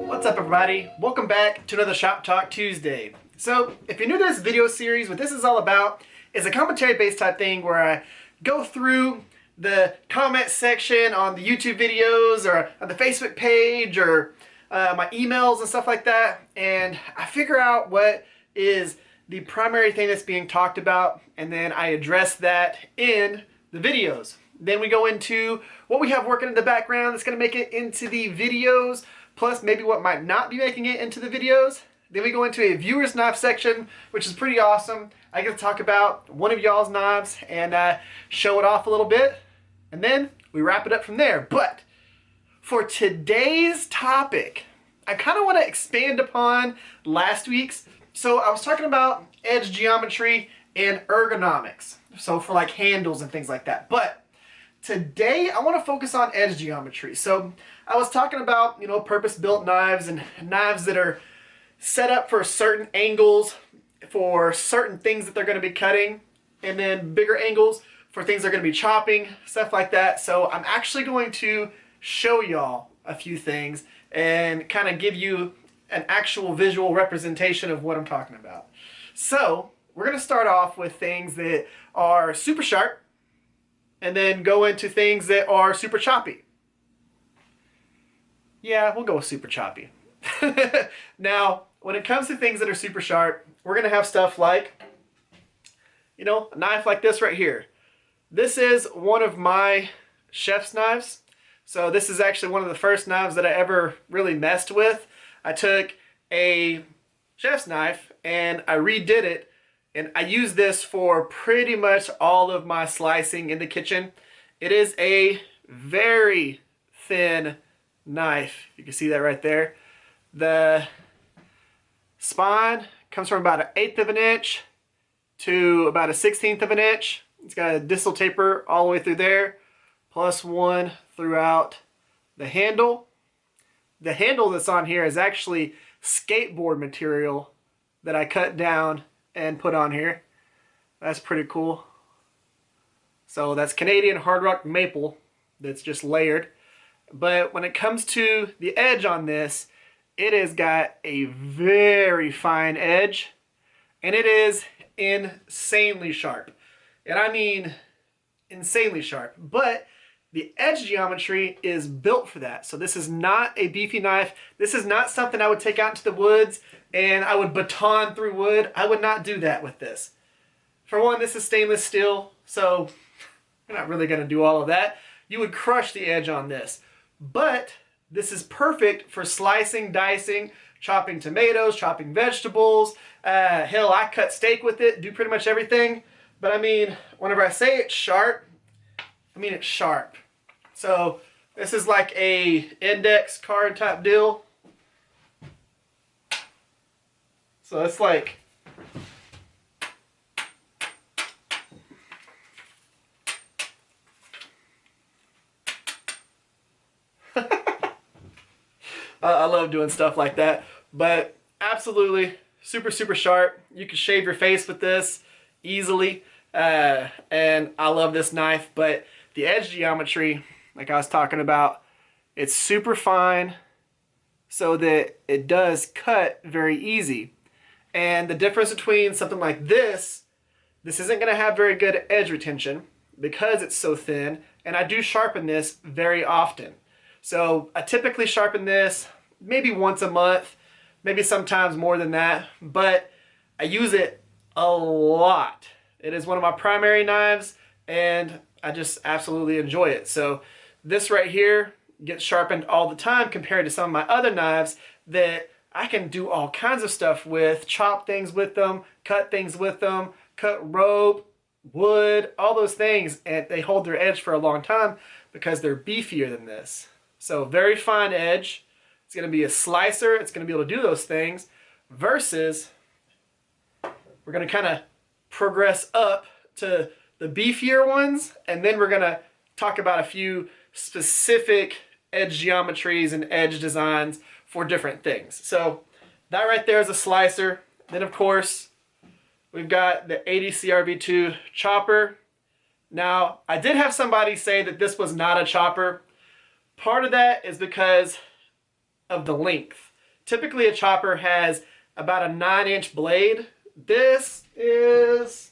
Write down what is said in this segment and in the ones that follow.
What's up everybody? Welcome back to another Shop Talk Tuesday. So if you're new to this video series, what this is all about is a commentary based type thing where I go through the comment section on the YouTube videos or on the Facebook page or my emails and stuff like that, and I figure out what is the primary thing that's being talked about, and then I address that in the videos. Then we go into what we have working in the background that's going to make it into the videos, plus maybe what might not be making it into the videos. Then we go into a viewer's knife section, which is pretty awesome. I get to talk about one of y'all's knives and show it off a little bit, and then we wrap it up from there. But for today's topic, I kind of want to expand upon last week's. So I was talking about edge geometry and ergonomics, so for like handles and things like that. But today I want to focus on edge geometry. So I was talking about, you know, purpose-built knives and knives that are set up for certain angles for certain things that they're going to be cutting, and then bigger angles for things they're going to be chopping, stuff like that. So I'm actually going to show y'all a few things and kind of give you an actual visual representation of what I'm talking about. So we're going to start off with things that are super sharp and then go into things that are super choppy. Yeah, we'll go with super choppy. Now, when it comes to things that are super sharp, we're going to have stuff like, you know, a knife like this right here. This is one of my chef's knives. So this is actually one of the first knives that I ever really messed with. I took a chef's knife and I redid it, and I use this for pretty much all of my slicing in the kitchen. It is a very thin knife. You can see that right there. The spine comes from about 1/8 of an inch to about 1/16 of an inch. It's got a distal taper all the way through there, plus one throughout the handle. The handle that's on here is actually skateboard material that I cut down and put on here. That's pretty cool. So that's Canadian hard rock maple that's just layered. But when it comes to the edge on this, it has got a very fine edge, and it is insanely sharp. And I mean insanely sharp. But the edge geometry is built for that. So this is not a beefy knife. This is not something I would take out into the woods and I would baton through wood. I would not do that with this. For one, this is stainless steel, so you're not really going to do all of that. You would crush the edge on this. But this is perfect for slicing, dicing, chopping tomatoes, chopping vegetables. Hell, I cut steak with it, do pretty much everything. But I mean, whenever I say it's sharp, I mean it's sharp. So this is like a index card type deal. So it's like, I love doing stuff like that. But absolutely super sharp. You can shave your face with this easily. And I love this knife, but the edge geometry, like I was talking about, it's super fine so that it does cut very easy. And the difference between something like this isn't going to have very good edge retention because it's so thin, and I do sharpen this very often. So I typically sharpen this maybe once a month, maybe sometimes more than that, but I use it a lot. It is one of my primary knives, and I just absolutely enjoy it. So this right here gets sharpened all the time compared to some of my other knives that I can do all kinds of stuff with, chop things with them, cut things with them, cut rope, wood, all those things, and they hold their edge for a long time because they're beefier than this. So very fine edge. It's going to be a slicer. It's going to be able to do those things versus we're going to kind of progress up to the beefier ones, and then we're going to talk about a few specific edge geometries and edge designs for different things. So that right there is a slicer. Then of course we've got the 80 CRV2 chopper. Now, I did have somebody say that this was not a chopper. Part of that is because of the length. Typically a chopper has about a 9-inch blade. This is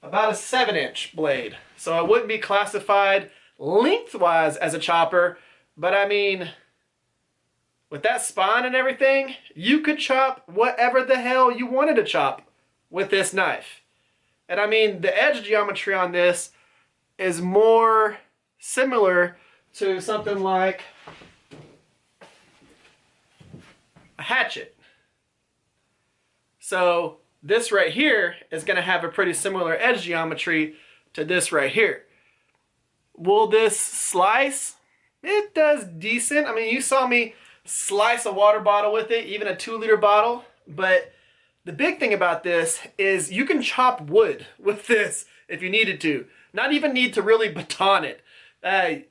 about a 7-inch blade. So it wouldn't be classified lengthwise as a chopper, but I mean, with that spine and everything, you could chop whatever the hell you wanted to chop with this knife. And I mean, the edge geometry on this is more similar to something like a hatchet. So this right here is going to have a pretty similar edge geometry to this right here. Will this slice? It does decent. I mean, you saw me slice a water bottle with it, even a 2-liter bottle. But the big thing about this is you can chop wood with this if you needed to. Not even need to really baton it.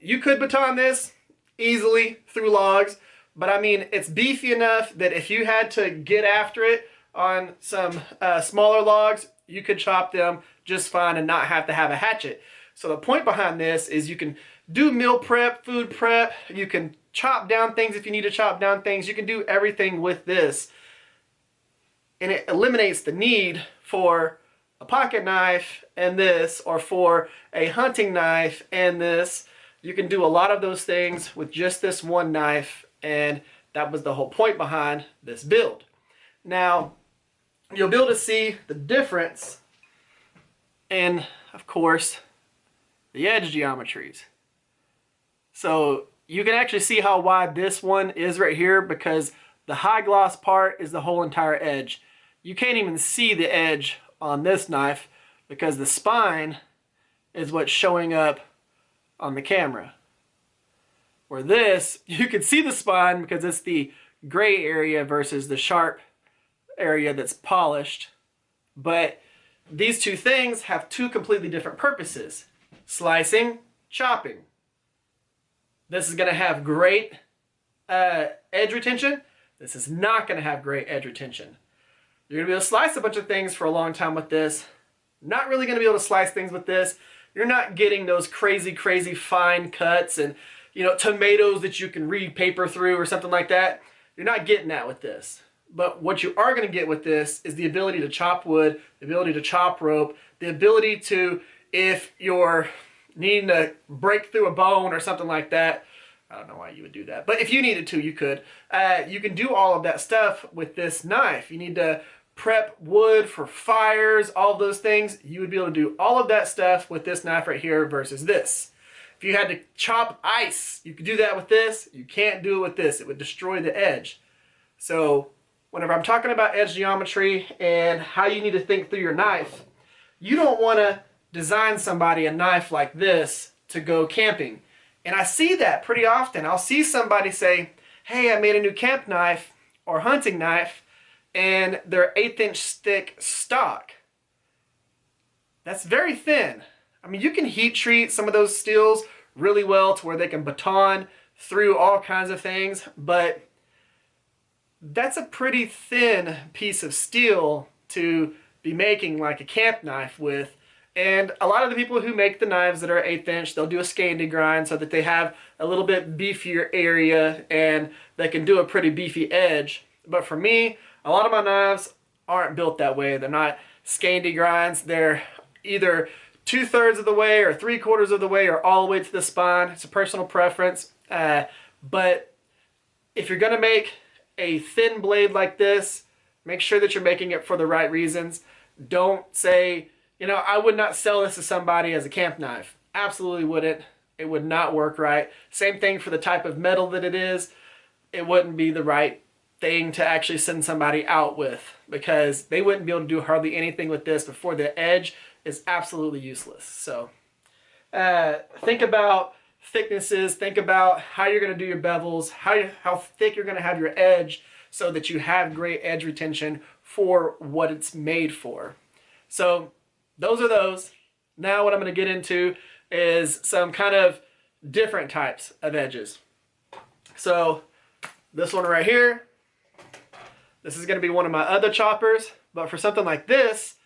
You could baton this easily through logs, but I mean, it's beefy enough that if you had to get after it on some smaller logs, you could chop them just fine and not have to have a hatchet. So the point behind this is you can do meal prep, food prep, you can chop down things if you need to chop down things, you can do everything with this. And it eliminates the need for a pocket knife and this, or for a hunting knife and this. You can do a lot of those things with just this one knife, and that was the whole point behind this build. Now, you'll be able to see the difference in, of course, the edge geometries. So you can actually see how wide this one is right here, because the high gloss part is the whole entire edge. You can't even see the edge on this knife because the spine is what's showing up on the camera. Where this, you can see the spine because it's the gray area versus the sharp area that's polished. But these two things have two completely different purposes. Slicing, chopping. This is going to have great edge retention. This is not going to have great edge retention. You're going to be able to slice a bunch of things for a long time with this. Not really going to be able to slice things with this. You're not getting those crazy, crazy fine cuts and, you know, tomatoes that you can read paper through or something like that. You're not getting that with this. But what you are going to get with this is the ability to chop wood, the ability to chop rope, the ability to, if you're needing to break through a bone or something like that, I don't know why you would do that, but if you needed to, you could. You can do all of that stuff with this knife. You need to prep wood for fires, all of those things. You would be able to do all of that stuff with this knife right here versus this. If you had to chop ice, you could do that with this. You can't do it with this. It would destroy the edge. So whenever I'm talking about edge geometry and how you need to think through your knife, you don't want to design somebody a knife like this to go camping. And I see that pretty often. I'll see somebody say, hey, I made a new camp knife or hunting knife, and they're 1/8-inch thick stock. That's very thin. I mean, you can heat treat some of those steels really well to where they can baton through all kinds of things, but that's a pretty thin piece of steel to be making like a camp knife with. And a lot of the people who make the knives that are 1/8 inch, they'll do a Scandi grind so that they have a little bit beefier area and they can do a pretty beefy edge. But for me, a lot of my knives aren't built that way. They're not Scandi grinds. They're either 2/3 of the way or 3/4 of the way or all the way to the spine. It's a personal preference. But if you're going to make a thin blade like this, make sure that you're making it for the right reasons. Don't say, you know, I would not sell this to somebody as a camp knife. Absolutely wouldn't. It would not work right. Same thing for the type of metal that it is. It wouldn't be the right thing to actually send somebody out with, because they wouldn't be able to do hardly anything with this before the edge is absolutely useless. So think about thicknesses, think about how you're going to do your bevels, how thick you're going to have your edge so that you have great edge retention for what it's made for. So those are those. Now what I'm going to get into is some kind of different types of edges. So this one right here, this is going to be one of my other choppers, but for something like this,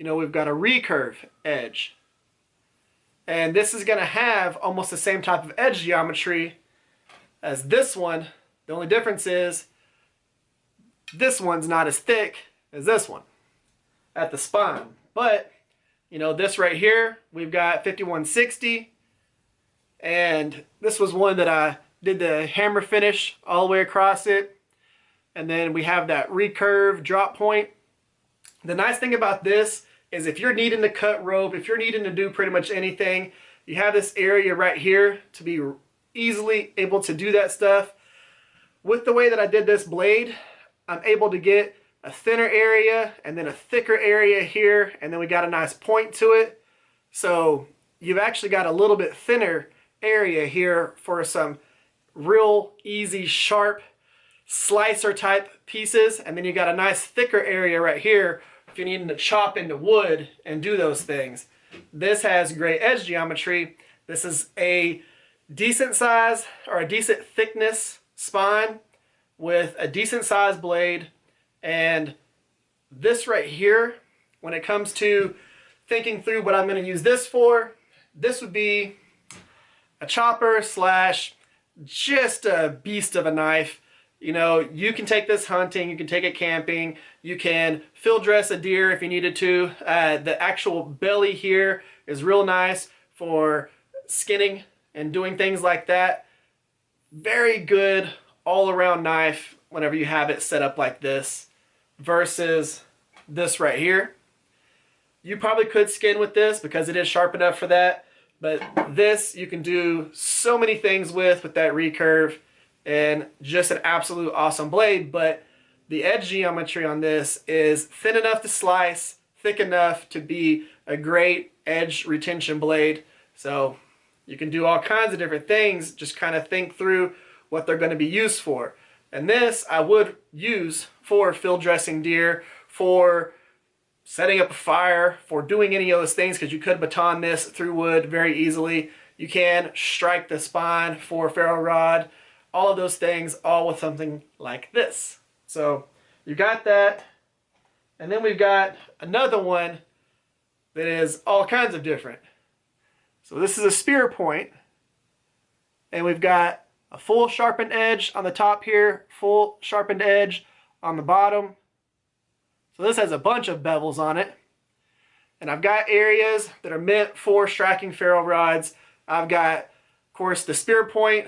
we've got a recurve edge. And this is going to have almost the same type of edge geometry as this one. The only difference is this one's not as thick as this one at the spine. But, this right here, we've got 5160. And this was one that I did the hammer finish all the way across it. And then we have that recurve drop point. The nice thing about this is if you're needing to cut rope, if you're needing to do pretty much anything, you have this area right here to be easily able to do that stuff. With the way that I did this blade, I'm able to get a thinner area and then a thicker area here, and then we got a nice point to it. So you've actually got a little bit thinner area here for some real easy, sharp slicer type pieces, and then you got a nice thicker area right here if you're needing to chop into wood and do those things. This has great edge geometry. This is a decent size or a decent thickness spine with a decent size blade. And this right here, when it comes to thinking through what I'm going to use this for, this would be a chopper slash just a beast of a knife. You can take this hunting, you can take it camping, you can field dress a deer if you needed to. The actual belly here is real nice for skinning and doing things like that. Very good all-around knife whenever you have it set up like this versus this right here. You probably could skin with this because it is sharp enough for that, but this you can do so many things with that recurve. And just an absolute awesome blade. But the edge geometry on this is thin enough to slice, thick enough to be a great edge retention blade. So you can do all kinds of different things. Just kind of think through what they're going to be used for. And this I would use for field dressing deer, for setting up a fire, for doing any of those things, because you could baton this through wood very easily. You can strike the spine for a ferro rod. All of those things, all with something like this. So you got that. And then we've got another one that is all kinds of different. So this is a spear point. And we've got a full sharpened edge on the top here, full sharpened edge on the bottom. So this has a bunch of bevels on it. And I've got areas that are meant for striking ferro rods. I've got, of course, the spear point.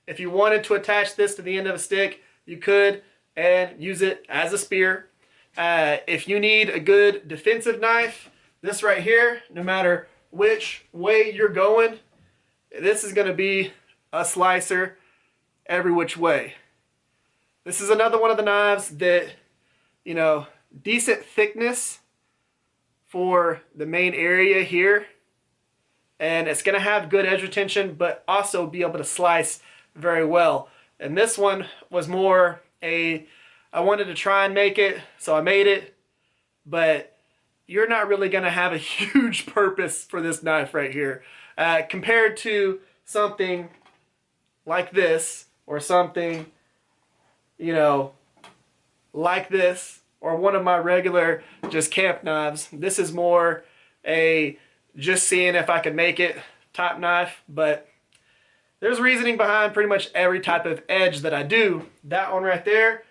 If you wanted to attach this to the end of a stick, you could and use it as a spear. If you need a good defensive knife, this right here, no matter which way you're going, this is going to be a slicer every which way. This is another one of the knives that, decent thickness for the main area here. And it's going to have good edge retention, but also be able to slice very well. And this one was more I wanted to try and make it, so I made it, but you're not really going to have a huge purpose for this knife right here. Compared to something like this, or something, like this, or one of my regular just camp knives. This is more just seeing if I could make it type knife, but there's reasoning behind pretty much every type of edge that I do. That one right there,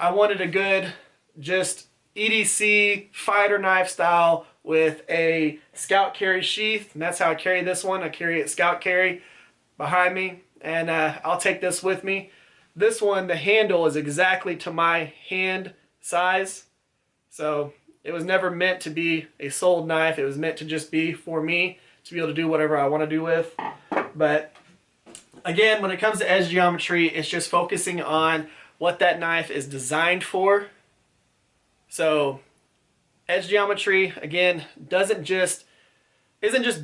I wanted a good just EDC fighter knife style with a scout carry sheath, and that's how I carry this one. I carry it scout carry behind me, and I'll take this with me. This one, the handle is exactly to my hand size, so it was never meant to be a sold knife. It was meant to just be for me to be able to do whatever I want to do with. But again, when it comes to edge geometry, it's just focusing on what that knife is designed for. So edge geometry, again, isn't just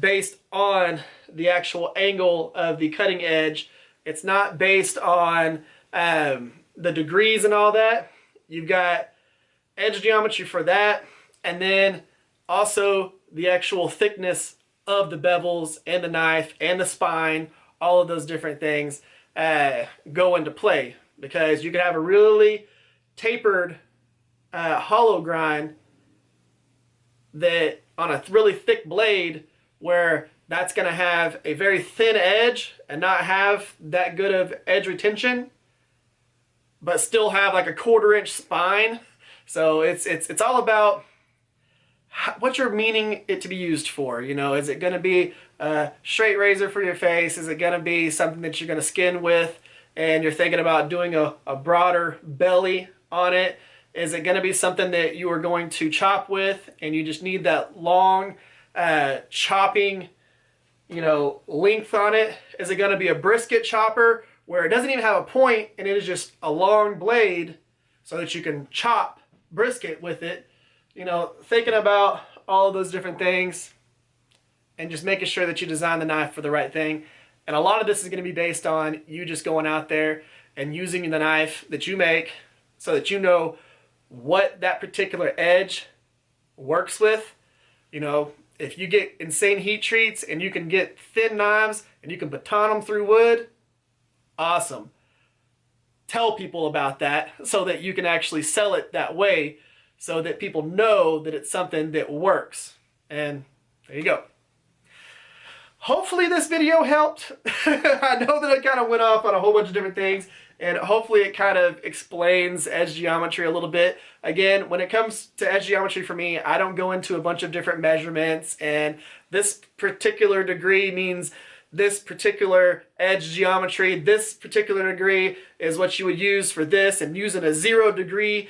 based on the actual angle of the cutting edge. It's not based on the degrees and all that. You've got edge geometry for that, and then also the actual thickness of the bevels and the knife and the spine. All of those different things go into play, because you can have a really tapered hollow grind that on a really thick blade where that's going to have a very thin edge and not have that good of edge retention, but still have like a 1/4 inch spine. So it's all about what you're meaning it to be used for. You know, is it going to be a straight razor for your face? Is it going to be something that you're going to skin with and you're thinking about doing a broader belly on it? Is it going to be something that you are going to chop with and you just need that long chopping, you know, length on it? Is it going to be a brisket chopper where it doesn't even have a point and it is just a long blade so that you can chop brisket with it? You know, thinking about all of those different things and just making sure that you design the knife for the right thing. And a lot of this is going to be based on you just going out there and using the knife that you make so that you know what that particular edge works with. You know, if you get insane heat treats and you can get thin knives and you can baton them through wood, awesome. Tell people about that so that you can actually sell it that way, so that people know that it's something that works. And there you go. Hopefully this video helped. I know that I kind of went off on a whole bunch of different things, and hopefully it kind of explains edge geometry a little bit. Again, when it comes to edge geometry for me, I don't go into a bunch of different measurements, and this particular degree means this particular edge geometry. This particular degree is what you would use for this, and using a 0 degree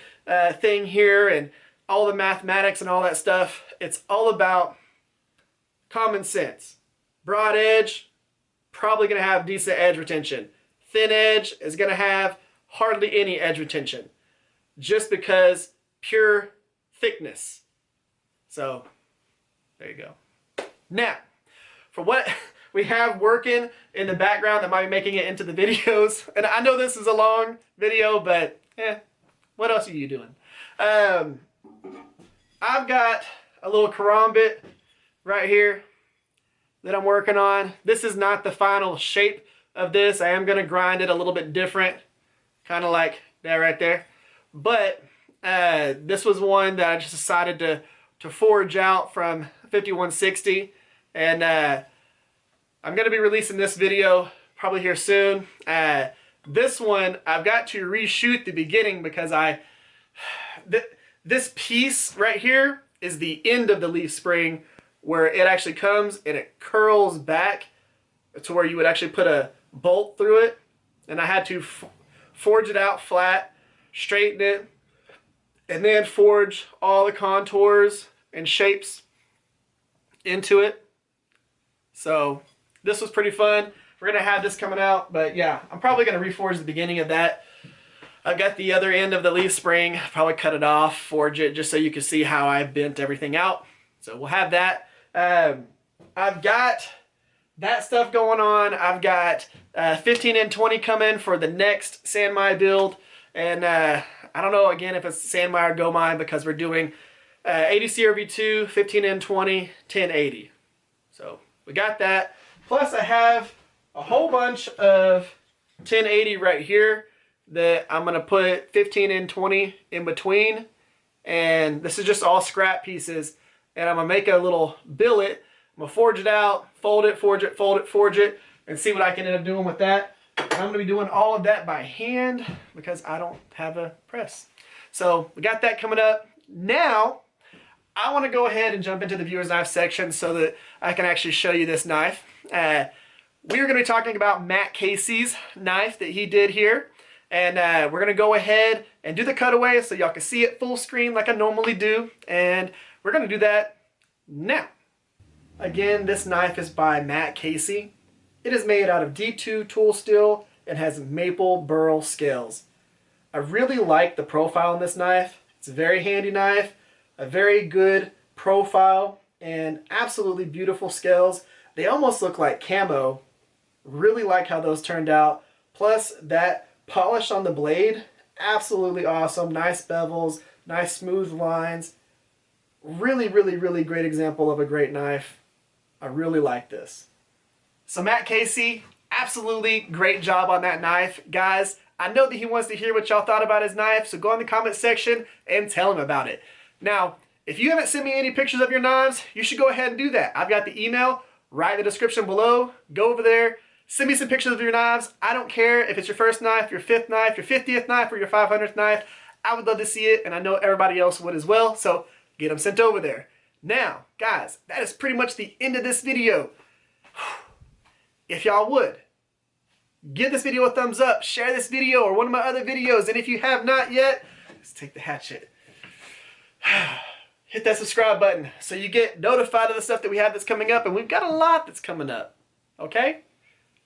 thing here and all the mathematics and all that stuff. It's all about common sense. Broad edge, probably going to have decent edge retention. Thin edge is going to have hardly any edge retention, just because pure thickness. So there you go. Now, for what we have working in the background that might be making it into the videos, and I know this is a long video, but what else are you doing? I've got a little Karambit right here that I'm working on. This is not the final shape of this. I am going to grind it a little bit different, kind of like that right there. But this was one that I just decided to forge out from 5160, and I'm going to be releasing this video probably here soon. This one, I've got to reshoot the beginning because this piece right here is the end of the leaf spring, where it actually comes and it curls back to where you would actually put a bolt through it. And I had to forge it out flat, straighten it, and then forge all the contours and shapes into it. So this was pretty fun. We're going to have this coming out, but yeah, I'm probably going to reforge the beginning of that. I've got the other end of the leaf spring, probably cut it off, forge it, just so you can see how I bent everything out. So we'll have that. I've got that stuff going on. I've got 15 and 20 coming for the next Sanmai build. And I don't know, again, if it's Sanmai or Gomai, because we're doing 80 CRV2, 15 and 20, 1080. So we got that. Plus I have a whole bunch of 1080 right here that I'm going to put 15 and 20 in between. And this is just all scrap pieces. And I'm going to make a little billet. I'm going to forge it out, fold it, forge it, fold it, forge it, and see what I can end up doing with that. And I'm going to be doing all of that by hand because I don't have a press. So we got that coming up. Now, I want to go ahead and jump into the viewer's knife section so that I can actually show you this knife. We are going to be talking about Matt Casey's knife that he did here. And we're going to go ahead and do the cutaway so y'all can see it full screen like I normally do. And we're going to do that now. Again, this knife is by Matt Casey. It is made out of D2 tool steel and has maple burl scales. I really like the profile on this knife. It's a very handy knife, a very good profile, and absolutely beautiful scales. They almost look like camo. Really like how those turned out. Plus that polish on the blade, absolutely awesome. Nice bevels, nice smooth lines. Really, really, really great example of a great knife. I really like this. So Matt Casey, absolutely great job on that knife. Guys, I know that he wants to hear what y'all thought about his knife, so go in the comment section and tell him about it. Now, If you haven't sent me any pictures of your knives, you should go ahead and do that. I've got the email right in the description below. Go over there, send me some pictures of your knives. I don't care if it's your first knife, your 5th knife, your 50th knife, or your 500th knife. I would love to see it, and I know everybody else would as well, so get them sent over there. Now, guys, that is pretty much the end of this video. If y'all would, give this video a thumbs up, share this video or one of my other videos, and if you have not yet, let's take the hatchet. Hit that subscribe button so you get notified of the stuff that we have that's coming up, and we've got a lot that's coming up. Okay?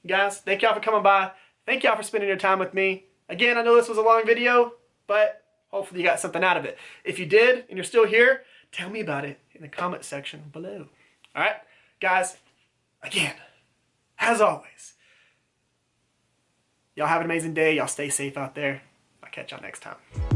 Guys, thank y'all for coming by. Thank y'all for spending your time with me. Again, I know this was a long video, but hopefully you got something out of it. If you did and you're still here, tell me about it in the comment section below. All right? Guys, again, as always, y'all have an amazing day. Y'all stay safe out there. I'll catch y'all next time.